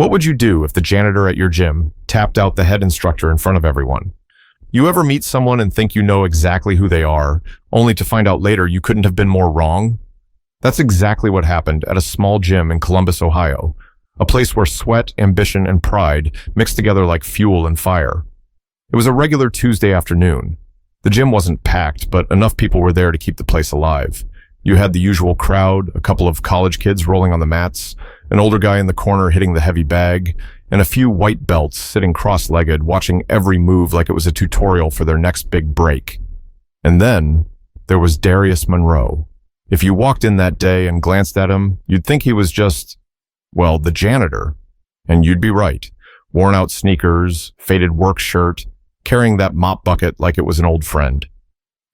What would you do if the janitor at your gym tapped out the head instructor in front of everyone? You ever meet someone and think you know exactly who they are, only to find out later you couldn't have been more wrong? That's exactly what happened at a small gym in Columbus, Ohio, a place where sweat, ambition, and pride mixed together like fuel and fire. It was a regular Tuesday afternoon. The gym wasn't packed, but enough people were there to keep the place alive. You had the usual crowd, a couple of college kids rolling on the mats, an older guy in the corner hitting the heavy bag, and a few white belts sitting cross-legged watching every move like it was a tutorial for their next big break. And then there was Darius Monroe. If you walked in that day and glanced at him, you'd think he was just, well, the janitor. And you'd be right. Worn-out sneakers, faded work shirt, carrying that mop bucket like it was an old friend.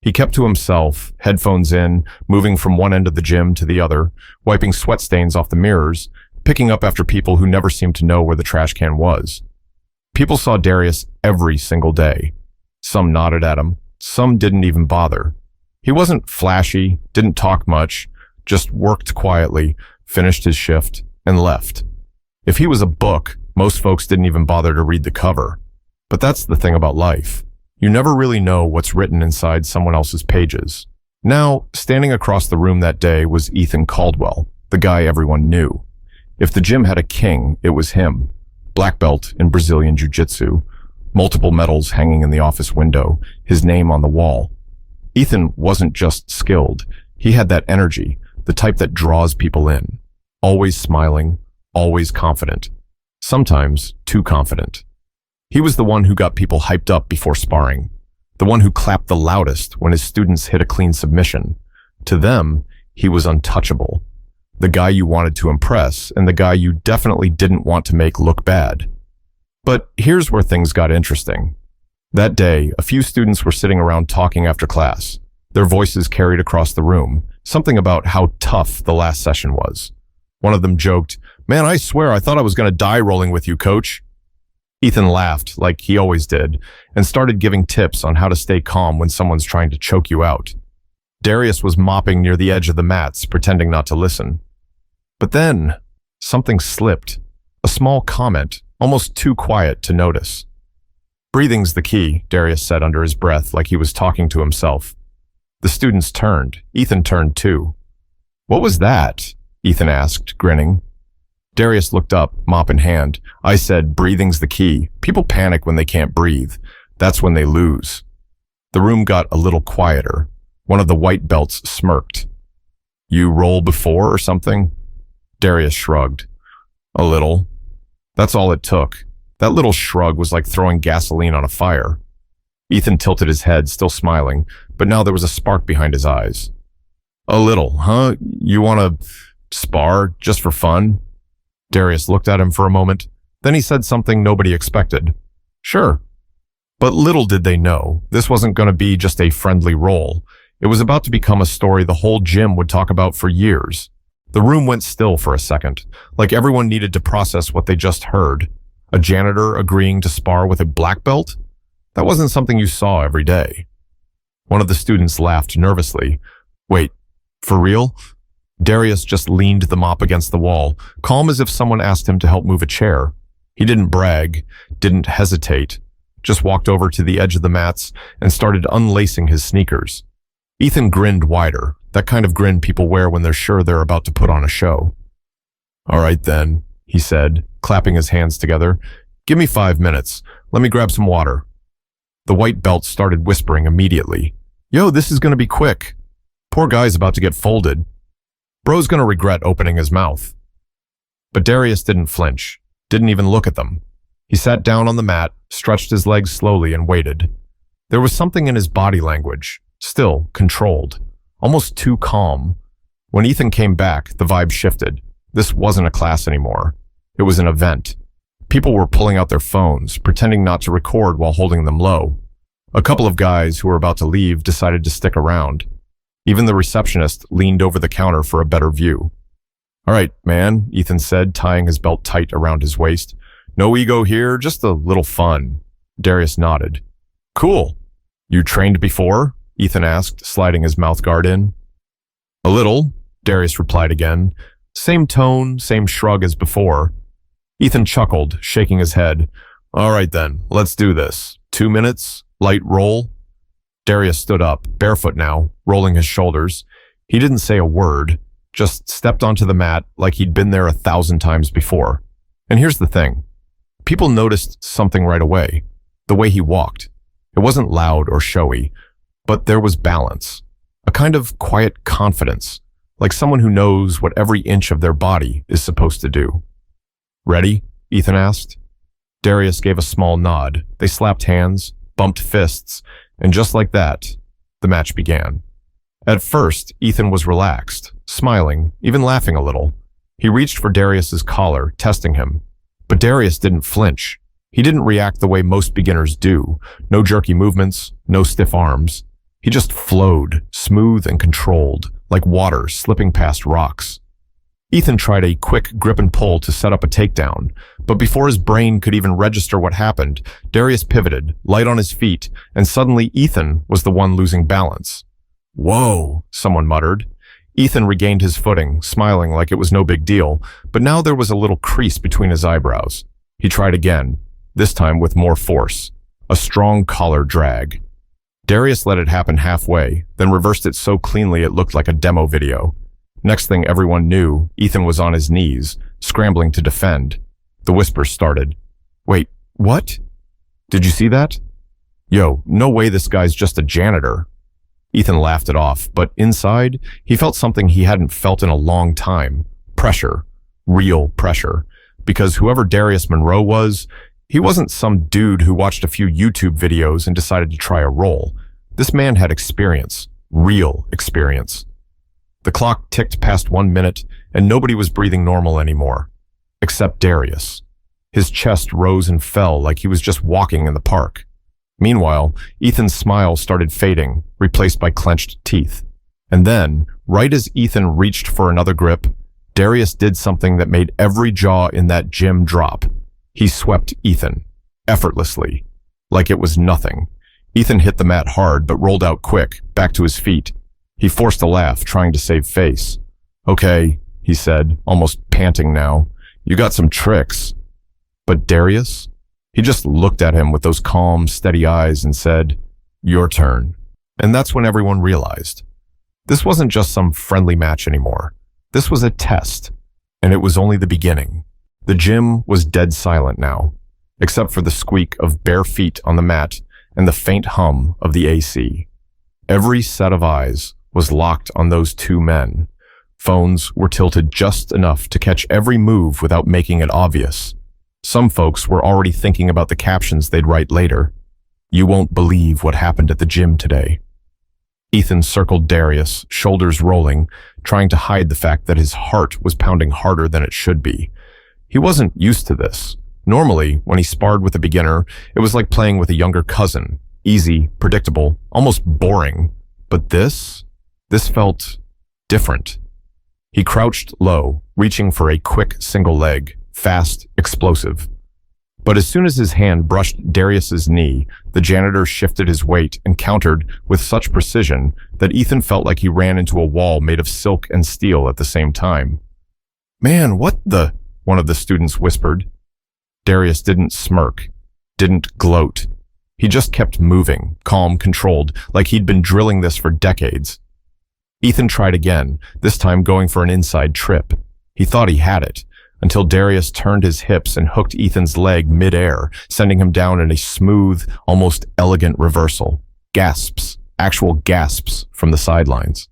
He kept to himself, headphones in, moving from one end of the gym to the other, wiping sweat stains off the mirrors, picking up after people who never seemed to know where the trash can was. People saw Darius every single day. Some nodded at him, some didn't even bother. He wasn't flashy, didn't talk much, just worked quietly, finished his shift, and left. If he was a book, most folks didn't even bother to read the cover. But that's the thing about life. You never really know what's written inside someone else's pages. Now, standing across the room that day was Ethan Caldwell, the guy everyone knew. If the gym had a king, it was him. Black belt in Brazilian Jiu-Jitsu, multiple medals hanging in the office window, his name on the wall. Ethan wasn't just skilled. He had that energy, the type that draws people in. Always smiling, always confident. Sometimes too confident. He was the one who got people hyped up before sparring, the one who clapped the loudest when his students hit a clean submission. To them, he was untouchable, the guy you wanted to impress and the guy you definitely didn't want to make look bad. But here's where things got interesting. That day, a few students were sitting around talking after class. Their voices carried across the room, something about how tough the last session was. One of them joked, "Man, I swear I thought I was going to die rolling with you, coach." Ethan laughed, like he always did, and started giving tips on how to stay calm when someone's trying to choke you out. Darius was mopping near the edge of the mats, pretending not to listen. But then, something slipped. A small comment, almost too quiet to notice. "Breathing's the key," Darius said under his breath, like he was talking to himself. The students turned. Ethan turned too. "What was that?" Ethan asked, grinning. Darius looked up, mop in hand. "I said, breathing's the key. People panic when they can't breathe. That's when they lose." The room got a little quieter. One of the white belts smirked. "You roll before or something?" Darius shrugged. "A little." That's all it took. That little shrug was like throwing gasoline on a fire. Ethan tilted his head, still smiling, but now there was a spark behind his eyes. "A little, huh? You want to spar just for fun?" Darius looked at him for a moment. Then he said something nobody expected. "Sure." But little did they know, this wasn't going to be just a friendly roll. It was about to become a story the whole gym would talk about for years. The room went still for a second, like everyone needed to process what they just heard. A janitor agreeing to spar with a black belt? That wasn't something you saw every day. One of the students laughed nervously. "Wait, for real?" Darius just leaned the mop against the wall, calm as if someone asked him to help move a chair. He didn't brag, didn't hesitate, just walked over to the edge of the mats and started unlacing his sneakers. Ethan grinned wider, that kind of grin people wear when they're sure they're about to put on a show. "All right then," he said, clapping his hands together. "Give me 5 minutes. Let me grab some water." The white belt started whispering immediately. "Yo, this is going to be quick. Poor guy's about to get folded. Bro's going to regret opening his mouth." But Darius didn't flinch, didn't even look at them. He sat down on the mat, stretched his legs slowly, and waited. There was something in his body language, still controlled, almost too calm. When Ethan came back, the vibe shifted. This wasn't a class anymore. It was an event. People were pulling out their phones, pretending not to record while holding them low. A couple of guys who were about to leave decided to stick around. Even the receptionist leaned over the counter for a better view. "All right, man," Ethan said, tying his belt tight around his waist. "No ego here, just a little fun." Darius nodded. "Cool. You trained before?" Ethan asked, sliding his mouth guard in. "A little," Darius replied again. Same tone, same shrug as before. Ethan chuckled, shaking his head. All right then, let's do this. 2 minutes, light roll. Darius stood up, barefoot now, rolling his shoulders. He didn't say a word, just stepped onto the mat like he'd been there 1,000 times before. And here's the thing. People noticed something right away. The way he walked. It wasn't loud or showy, but there was balance. A kind of quiet confidence, like someone who knows what every inch of their body is supposed to do. Ready? Ethan asked. Darius gave a small nod. They slapped hands, bumped fists, and just like that, the match began. At first, Ethan was relaxed, smiling, even laughing a little. He reached for Darius's collar, testing him. But Darius didn't flinch. He didn't react the way most beginners do. No jerky movements, no stiff arms. He just flowed, smooth and controlled, like water slipping past rocks. Ethan tried a quick grip and pull to set up a takedown, but before his brain could even register what happened, Darius pivoted, light on his feet, and suddenly Ethan was the one losing balance. Whoa, someone muttered. Ethan regained his footing, smiling like it was no big deal, but now there was a little crease between his eyebrows. He tried again, this time with more force. A strong collar drag. Darius let it happen halfway, then reversed it so cleanly it looked like a demo video. Next thing everyone knew, Ethan was on his knees, scrambling to defend. The whispers started. Wait, what? Did you see that? Yo, no way this guy's just a janitor. Ethan laughed it off, but inside, he felt something he hadn't felt in a long time. Pressure. Real pressure. Because whoever Darius Monroe was, he wasn't some dude who watched a few YouTube videos and decided to try a role. This man had experience. Real experience. The clock ticked past 1 minute, and nobody was breathing normal anymore. Except Darius. His chest rose and fell like he was just walking in the park. Meanwhile, Ethan's smile started fading, replaced by clenched teeth. And then, right as Ethan reached for another grip, Darius did something that made every jaw in that gym drop. He swept Ethan, effortlessly, like it was nothing. Ethan hit the mat hard but rolled out quick, back to his feet. He forced a laugh, trying to save face. Okay, he said, almost panting now. You got some tricks. But Darius? He just looked at him with those calm, steady eyes and said, your turn. And that's when everyone realized. This wasn't just some friendly match anymore. This was a test, and it was only the beginning. The gym was dead silent now, except for the squeak of bare feet on the mat and the faint hum of the AC. Every set of eyes was locked on those two men. Phones were tilted just enough to catch every move without making it obvious. Some folks were already thinking about the captions they'd write later. You won't believe what happened at the gym today. Ethan circled Darius, shoulders rolling, trying to hide the fact that his heart was pounding harder than it should be. He wasn't used to this. Normally, when he sparred with a beginner, it was like playing with a younger cousin. Easy, predictable, almost boring. But this felt different. He crouched low, reaching for a quick single leg, fast, explosive. But as soon as his hand brushed Darius's knee, the janitor shifted his weight and countered with such precision that Ethan felt like he ran into a wall made of silk and steel at the same time. Man, what the? One of the students whispered. Darius didn't smirk, didn't gloat. He just kept moving, calm, controlled, like he'd been drilling this for decades. Ethan tried again, this time going for an inside trip. He thought he had it, until Darius turned his hips and hooked Ethan's leg mid-air, sending him down in a smooth, almost elegant reversal. Gasps, actual gasps from the sidelines.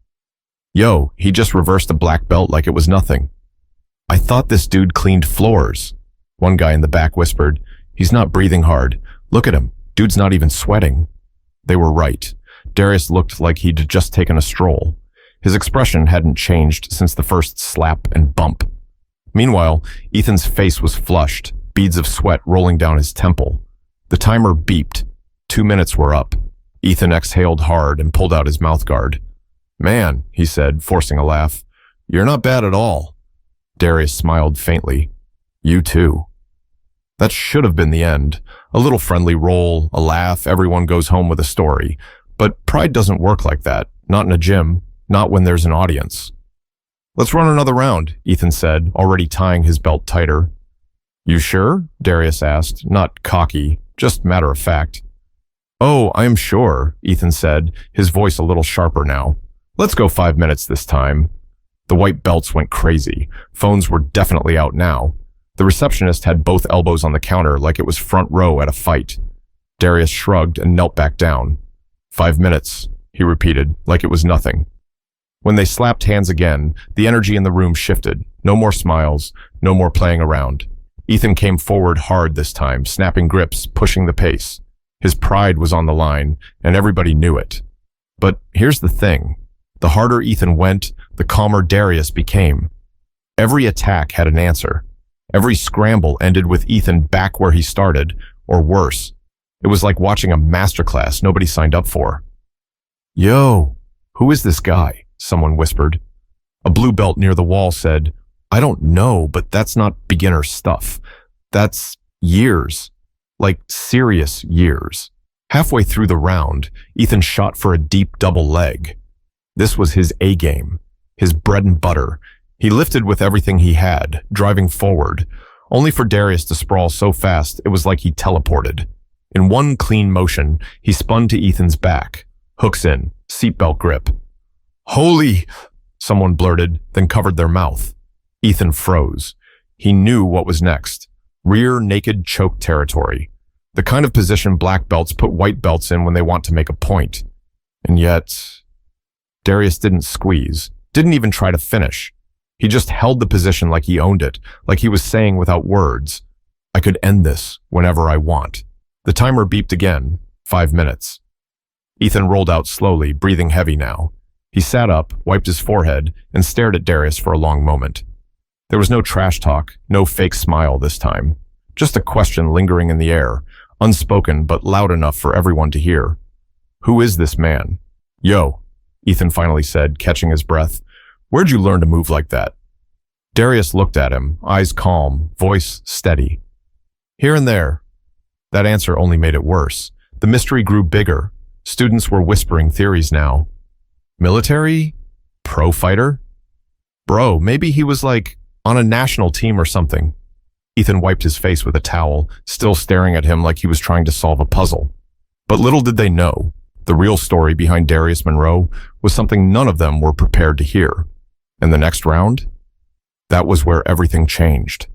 Yo, he just reversed a black belt like it was nothing. I thought this dude cleaned floors. One guy in the back whispered, he's not breathing hard. Look at him. Dude's not even sweating. They were right. Darius looked like he'd just taken a stroll. His expression hadn't changed since the first slap and bump. Meanwhile, Ethan's face was flushed, beads of sweat rolling down his temple. The timer beeped. 2 minutes were up. Ethan exhaled hard and pulled out his mouthguard. Man, he said, forcing a laugh, you're not bad at all. Darius smiled faintly. You too. That should have been the end. A little friendly roll, a laugh, everyone goes home with a story. But pride doesn't work like that. Not in a gym. Not when there's an audience. Let's run another round, Ethan said, already tying his belt tighter. You sure? Darius asked, not cocky, just matter of fact. Oh, I'm sure, Ethan said, his voice a little sharper now. Let's go 5 minutes this time. The white belts went crazy. Phones were definitely out now. The receptionist had both elbows on the counter like it was front row at a fight. Darius shrugged and knelt back down. 5 minutes, he repeated, like it was nothing. When they slapped hands again, the energy in the room shifted. No more smiles, no more playing around. Ethan came forward hard this time, snapping grips, pushing the pace. His pride was on the line, and everybody knew it. But here's the thing. The harder Ethan went, the calmer Darius became. Every attack had an answer. Every scramble ended with Ethan back where he started, or worse. It was like watching a masterclass nobody signed up for. Yo, who is this guy? Someone whispered. A blue belt near the wall said, I don't know, but that's not beginner stuff. That's years. Like serious years. Halfway through the round, Ethan shot for a deep double leg. This was his A game, his bread and butter. He lifted with everything he had, driving forward, only for Darius to sprawl so fast it was like he teleported. In one clean motion, he spun to Ethan's back. Hooks in, seatbelt grip. Holy! Someone blurted, then covered their mouth. Ethan froze. He knew what was next. Rear naked choke territory. The kind of position black belts put white belts in when they want to make a point. And yet, Darius didn't squeeze, didn't even try to finish. He just held the position like he owned it, like he was saying without words, I could end this whenever I want. The timer beeped again, 5 minutes. Ethan rolled out slowly, breathing heavy now. He sat up, wiped his forehead, and stared at Darius for a long moment. There was no trash talk, no fake smile this time. Just a question lingering in the air, unspoken but loud enough for everyone to hear. Who is this man? Yo, Ethan finally said, catching his breath. Where'd you learn to move like that? Darius looked at him, eyes calm, voice steady. Here and there. That answer only made it worse. The mystery grew bigger. Students were whispering theories now. Military? Pro fighter? Bro, maybe he was like on a national team or something. Ethan wiped his face with a towel, still staring at him like he was trying to solve a puzzle. But little did they know, the real story behind Darius Monroe was something none of them were prepared to hear. And the next round? That was where everything changed.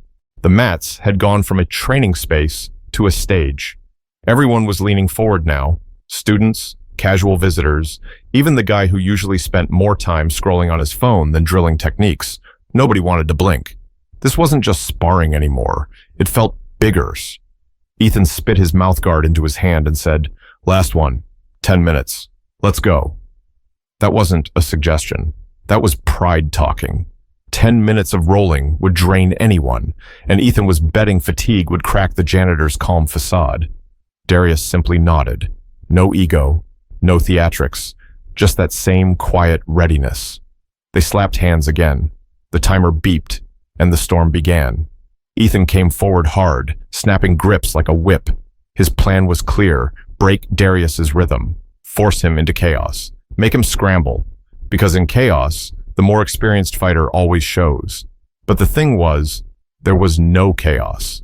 The mats had gone from a training space to a stage. Everyone was leaning forward now. Students, casual visitors, even the guy who usually spent more time scrolling on his phone than drilling techniques. Nobody wanted to blink. This wasn't just sparring anymore. It felt bigger. Ethan spit his mouthguard into his hand and said, Last one, 10 minutes. Let's go. That wasn't a suggestion. That was pride talking. 10 minutes of rolling would drain anyone, and Ethan was betting fatigue would crack the janitor's calm facade. Darius simply nodded. No ego, no theatrics, just that same quiet readiness. They slapped hands again. The timer beeped, and the storm began. Ethan came forward hard, snapping grips like a whip. His plan was clear: break Darius's rhythm, force him into chaos, make him scramble, because in chaos, the more experienced fighter always shows. But the thing was, there was no chaos.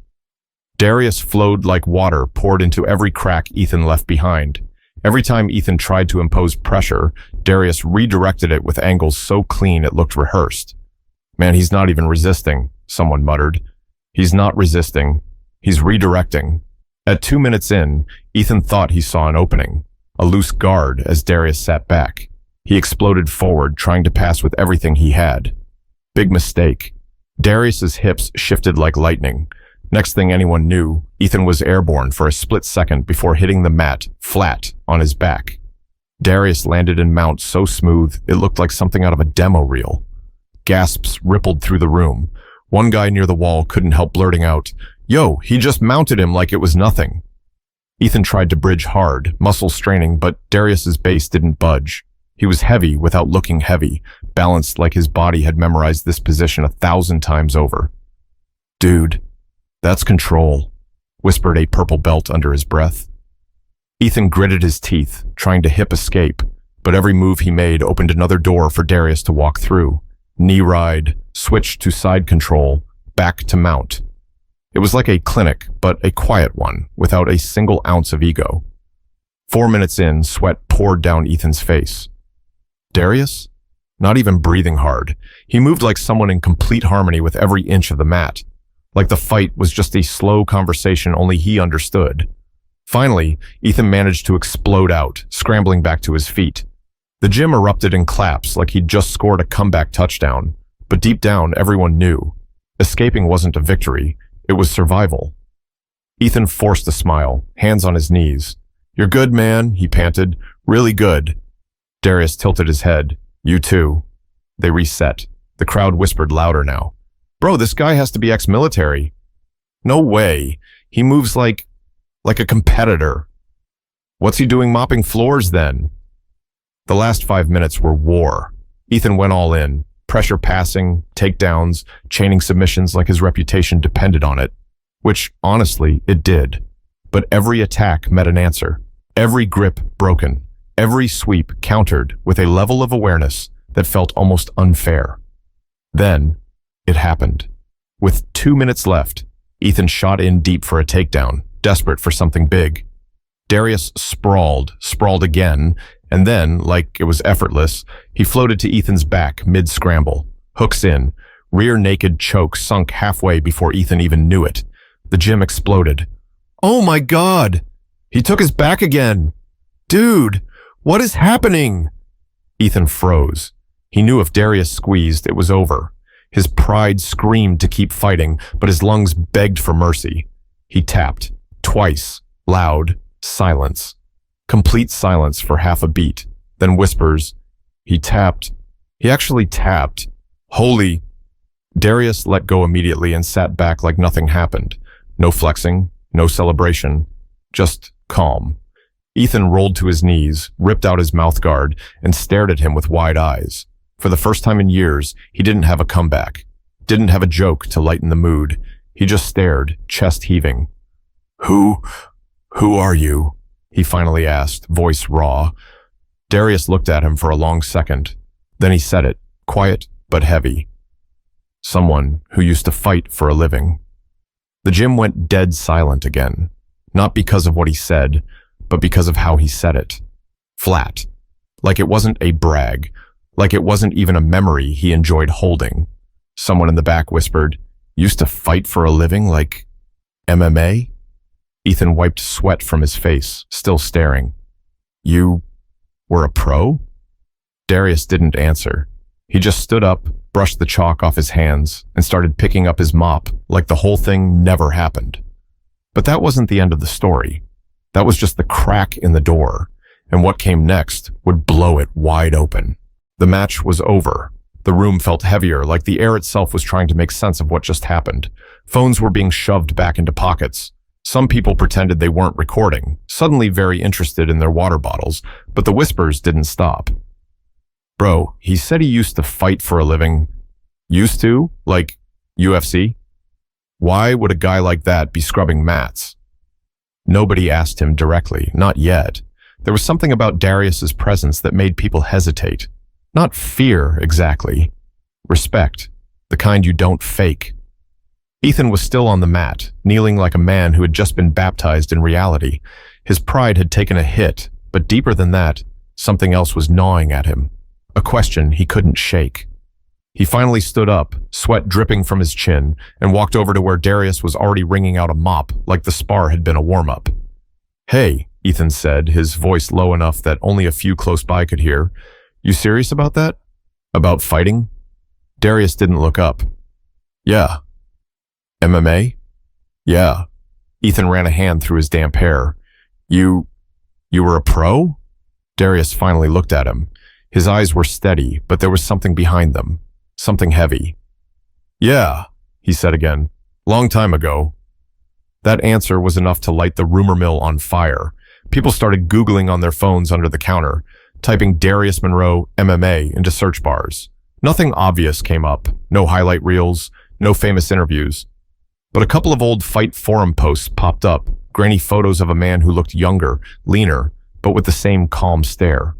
Darius flowed like water poured into every crack Ethan left behind. Every time Ethan tried to impose pressure, Darius redirected it with angles so clean it looked rehearsed. Man, he's not even resisting, someone muttered. He's not resisting. He's redirecting. At 2 minutes in, Ethan thought he saw an opening, a loose guard as Darius sat back. He exploded forward, trying to pass with everything he had. Big mistake. Darius's hips shifted like lightning. Next thing anyone knew, Ethan was airborne for a split second before hitting the mat, flat, on his back. Darius landed in mount so smooth, it looked like something out of a demo reel. Gasps rippled through the room. One guy near the wall couldn't help blurting out, Yo, he just mounted him like it was nothing. Ethan tried to bridge hard, muscles straining, but Darius's base didn't budge. He was heavy without looking heavy, balanced like his body had memorized this position 1,000 times over. Dude, that's control, whispered a purple belt under his breath. Ethan gritted his teeth, trying to hip escape, but every move he made opened another door for Darius to walk through. Knee ride, switch to side control, back to mount. It was like a clinic, but a quiet one, without a single ounce of ego. 4 minutes in, sweat poured down Ethan's face. Darius? Not even breathing hard. He moved like someone in complete harmony with every inch of the mat. Like the fight was just a slow conversation only he understood. Finally, Ethan managed to explode out, scrambling back to his feet. The gym erupted in claps like he'd just scored a comeback touchdown. But deep down, everyone knew. Escaping wasn't a victory. It was survival. Ethan forced a smile, hands on his knees. "You're good, man," he panted. "Really good." Darius tilted his head. "You too." They reset. The crowd whispered louder now. "Bro, this guy has to be ex-military." "No way. He moves like a competitor." "What's he doing mopping floors then?" The last 5 minutes were war. Ethan went all in. Pressure passing, takedowns, chaining submissions like his reputation depended on it. Which, honestly, it did. But every attack met an answer. Every grip broken. Every sweep countered with a level of awareness that felt almost unfair. Then, it happened. With 2 minutes left, Ethan shot in deep for a takedown, desperate for something big. Darius sprawled again, and then, like it was effortless, he floated to Ethan's back mid-scramble. Hooks in. Rear naked choke sunk halfway before Ethan even knew it. The gym exploded. "Oh my God! He took his back again! Dude, what is happening?" Ethan froze. He knew if Darius squeezed, it was over. His pride screamed to keep fighting, but his lungs begged for mercy. He tapped. Twice. Loud. Silence. Complete silence for half a beat. Then whispers. He tapped. He actually tapped. Holy. Darius let go immediately and sat back like nothing happened. No flexing. No celebration. Just calm. Ethan rolled to his knees, ripped out his mouthguard, and stared at him with wide eyes. For the first time in years, he didn't have a comeback. Didn't have a joke to lighten the mood. He just stared, chest heaving. Who are you?" he finally asked, voice raw. Darius looked at him for a long second. Then he said it, quiet but heavy. "Someone who used to fight for a living." The gym went dead silent again. Not because of what he said, but because of how he said it. Flat. Like it wasn't a brag. Like it wasn't even a memory he enjoyed holding. Someone in the back whispered, "Used to fight for a living like MMA?" Ethan wiped sweat from his face, still staring. "You were a pro?" Darius didn't answer. He just stood up, brushed the chalk off his hands, and started picking up his mop like the whole thing never happened. But that wasn't the end of the story. That was just the crack in the door, and what came next would blow it wide open. The match was over. The room felt heavier, like the air itself was trying to make sense of what just happened. Phones were being shoved back into pockets. Some people pretended they weren't recording, suddenly very interested in their water bottles, but the whispers didn't stop. "Bro, he said he used to fight for a living." "Used to? Like UFC? Why would a guy like that be scrubbing mats?" Nobody asked him directly, not yet. There was something about Darius's presence that made people hesitate. Not fear, exactly. Respect. The kind you don't fake. Ethan was still on the mat, kneeling like a man who had just been baptized in reality. His pride had taken a hit, but deeper than that, something else was gnawing at him. A question he couldn't shake. He finally stood up, sweat dripping from his chin, and walked over to where Darius was already wringing out a mop like the spar had been a warm-up. "Hey," Ethan said, his voice low enough that only a few close by could hear. "You serious about that? About fighting?" Darius didn't look up. "Yeah." "MMA?" "Yeah." Ethan ran a hand through his damp hair. You were a pro?" Darius finally looked at him. His eyes were steady, but there was something behind them. Something heavy. "Yeah," he said again. "Long time ago." That answer was enough to light the rumor mill on fire. People started Googling on their phones under the counter, typing Darius Monroe MMA into search bars. Nothing obvious came up. No highlight reels, no famous interviews. But a couple of old fight forum posts popped up, grainy photos of a man who looked younger, leaner, but with the same calm stare.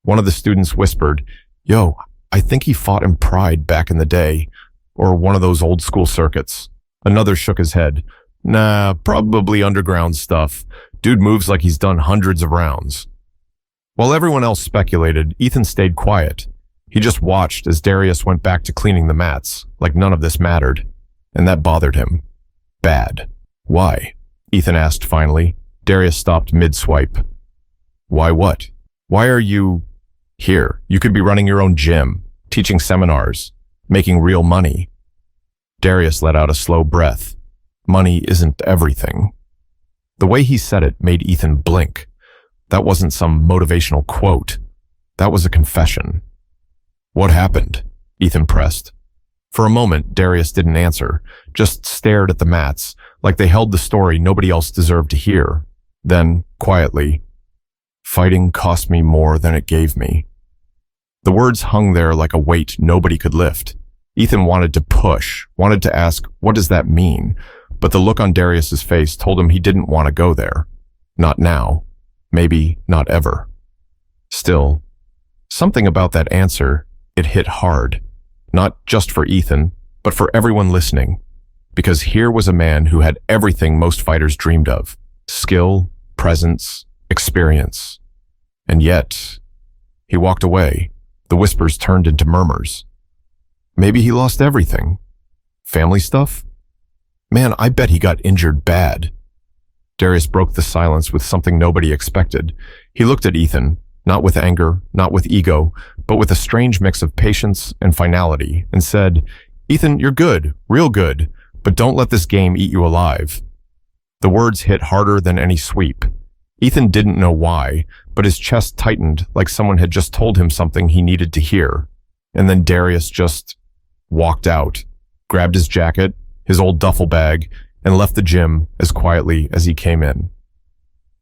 One of the students whispered, "Yo, I think he fought in Pride back in the day, or one of those old school circuits." Another shook his head. Nah, probably underground stuff. Dude moves like he's done hundreds of rounds. While everyone else speculated, Ethan stayed quiet. He just watched as Darius went back to cleaning the mats, like none of this mattered. And that bothered him. Bad. Why? Ethan asked finally. Darius stopped mid-swipe. Why what? Why are you here? You could be running your own gym, teaching seminars, making real money. Darius let out a slow breath. Money isn't everything. The way he said it made Ethan blink. That wasn't some motivational quote. That was a confession. What happened? Ethan pressed. For a moment, Darius didn't answer, just stared at the mats, like they held the story nobody else deserved to hear. Then, quietly, fighting cost me more than it gave me. The words hung there like a weight nobody could lift. Ethan wanted to push, wanted to ask, what does that mean? But the look on Darius's face told him he didn't want to go there. Not now. Maybe not ever. Still, something about that answer, it hit hard. Not just for Ethan, but for everyone listening. Because here was a man who had everything most fighters dreamed of. Skill, presence, experience. And yet, he walked away. The whispers turned into murmurs. Maybe he lost everything. Family stuff? Man, I bet he got injured bad. Darius broke the silence with something nobody expected. He looked at Ethan, not with anger, not with ego, but with a strange mix of patience and finality, and said, Ethan, you're good, real good, but don't let this game eat you alive. The words hit harder than any sweep. Ethan didn't know why, but his chest tightened like someone had just told him something he needed to hear. And then Darius just walked out, grabbed his jacket, his old duffel bag, and left the gym as quietly as he came in.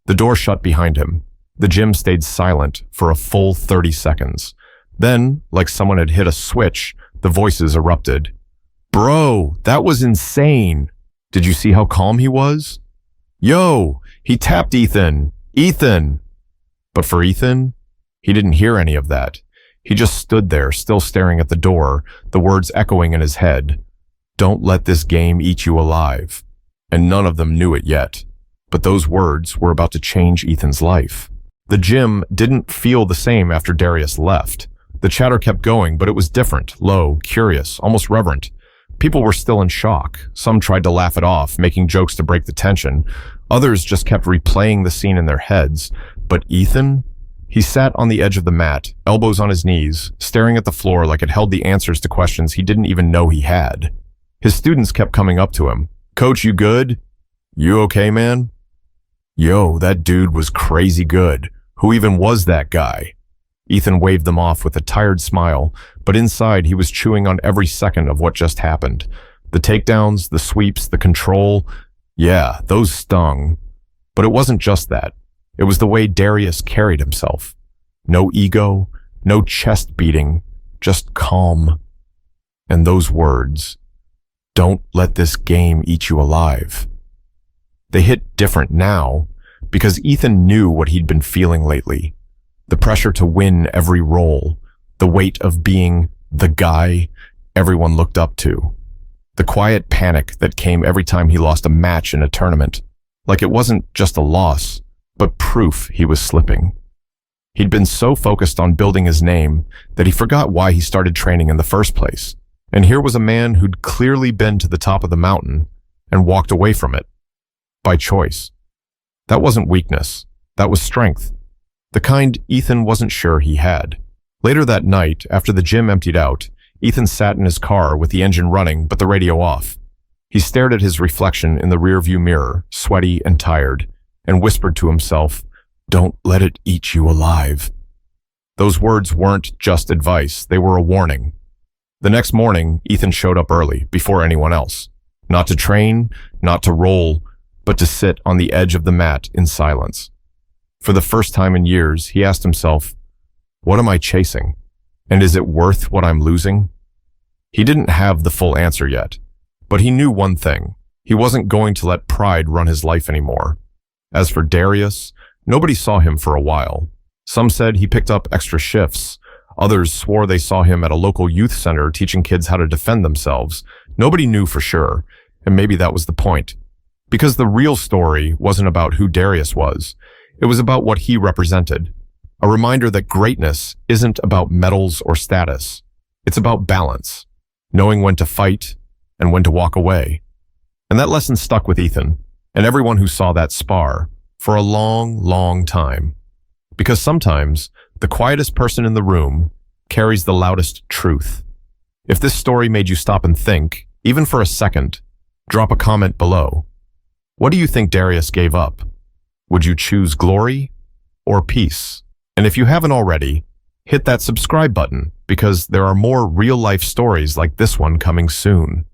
The door shut behind him. The gym stayed silent for a full 30 seconds. Then, like someone had hit a switch, the voices erupted. Bro, that was insane. Did you see how calm he was? Yo, he tapped Ethan. Ethan. But for Ethan, he didn't hear any of that. He just stood there, still staring at the door, the words echoing in his head. Don't let this game eat you alive. And none of them knew it yet. But those words were about to change Ethan's life. The gym didn't feel the same after Darius left. The chatter kept going, but it was different, low, curious, almost reverent. People were still in shock. Some tried to laugh it off, making jokes to break the tension. Others just kept replaying the scene in their heads. But Ethan? He sat on the edge of the mat, elbows on his knees, staring at the floor like it held the answers to questions he didn't even know he had. His students kept coming up to him. Coach, you good? You okay, man? Yo, that dude was crazy good. Who even was that guy? Ethan waved them off with a tired smile, but inside he was chewing on every second of what just happened. The takedowns, the sweeps, the control. Yeah, those stung. But it wasn't just that. It was the way Darius carried himself. No ego, no chest beating, just calm. And those words, don't let this game eat you alive. They hit different now because Ethan knew what he'd been feeling lately. The pressure to win every role, the weight of being the guy everyone looked up to. The quiet panic that came every time he lost a match in a tournament, like it wasn't just a loss, but proof he was slipping. He'd been so focused on building his name that he forgot why he started training in the first place. And here was a man who'd clearly been to the top of the mountain and walked away from it. By choice. That wasn't weakness. That was strength. The kind Ethan wasn't sure he had. Later that night, after the gym emptied out, Ethan sat in his car with the engine running but the radio off. He stared at his reflection in the rearview mirror, sweaty and tired, and whispered to himself, "Don't let it eat you alive." Those words weren't just advice, they were a warning. The next morning, Ethan showed up early, before anyone else. Not to train, not to roll, but to sit on the edge of the mat in silence. For the first time in years, he asked himself, what am I chasing? And is it worth what I'm losing? He didn't have the full answer yet, but he knew one thing. He wasn't going to let pride run his life anymore. As for Darius, nobody saw him for a while. Some said he picked up extra shifts. Others swore they saw him at a local youth center teaching kids how to defend themselves. Nobody knew for sure, and maybe that was the point. Because the real story wasn't about who Darius was. It was about what he represented. A reminder that greatness isn't about medals or status. It's about balance, knowing when to fight and when to walk away. And that lesson stuck with Ethan and everyone who saw that spar for a long, long time. Because sometimes the quietest person in the room carries the loudest truth. If this story made you stop and think, even for a second, drop a comment below. What do you think Darius gave up? Would you choose glory or peace? And if you haven't already, hit that subscribe button because there are more real-life stories like this one coming soon.